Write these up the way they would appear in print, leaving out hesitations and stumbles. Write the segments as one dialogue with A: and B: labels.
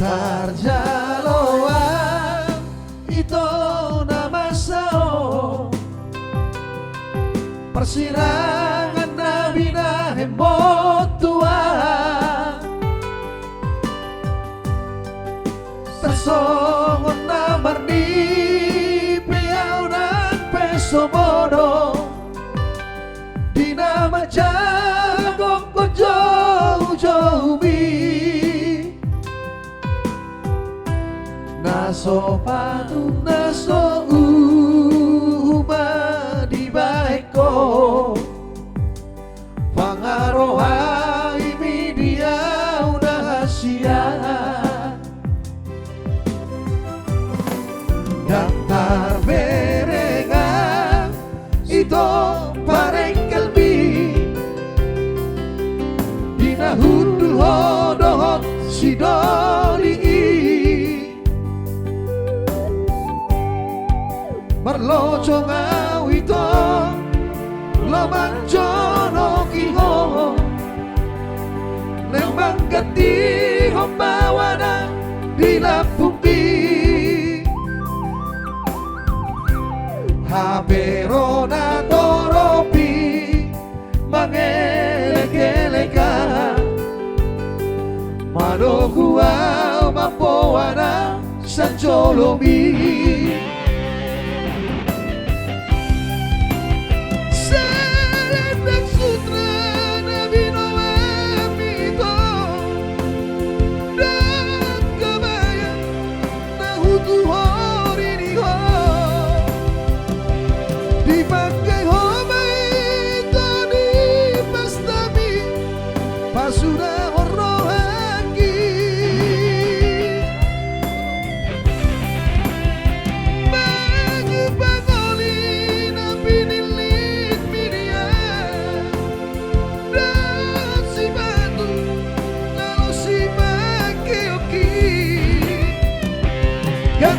A: Tarjaloan ito nama sao persirangan nabi na hembot tua sasongon na marni piyaw ng peso mono di na majagong ko jauh-jauh naso patu naso uma di baik ko pangaroha media udah sia daftar berengan itu parengkelbi dina hundul hodohot sidoli marloco ngau ito lomanjono kiho lembang gati hombawana di lapumbi haberona toropi mangelek-eleka manogua mapowana sanjolomi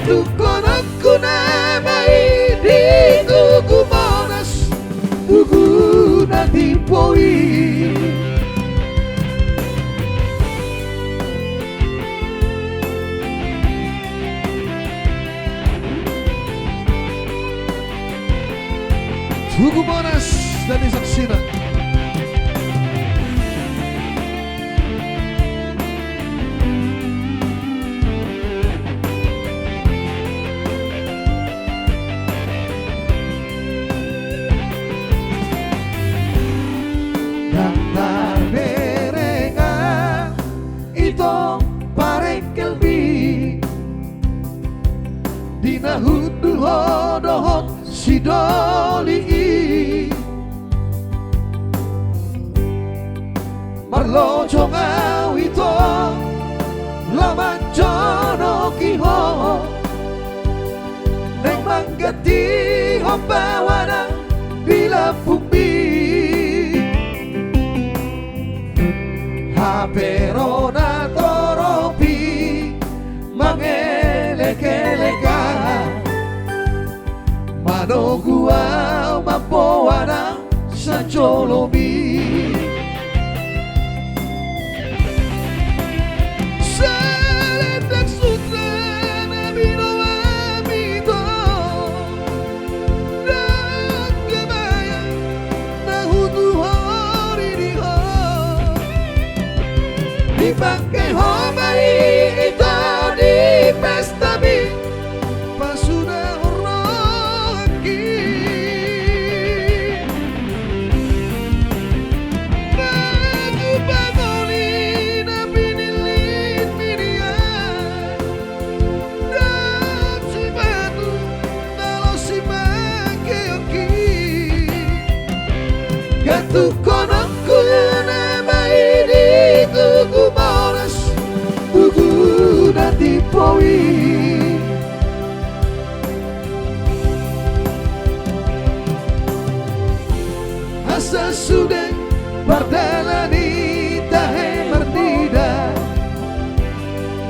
A: Tukonoku namai di tuku monas tuku nanti poi tuku monas dari saksina dina hundul hodohot sidoli marloco ngau ito lamanjono kiho neng manggati hombawana bila bumi haberona toropi mangelek-eleka mano gua mapoana sanjolomi selendak sutra nabi noa mito dan kebaya nahutu hari diho dipakai homai itu di pesta mi pasudah tukonoku namai di tuku monas tuku nanti poi asa sudah bardalani tahe merdida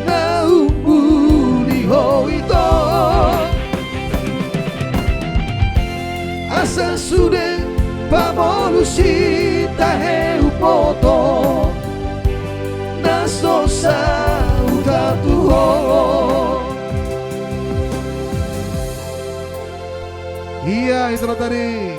A: naumpuni ho ito asa sudah pamolusi tahe upoto nasosa tak Tuhan. Iya, itulah tadi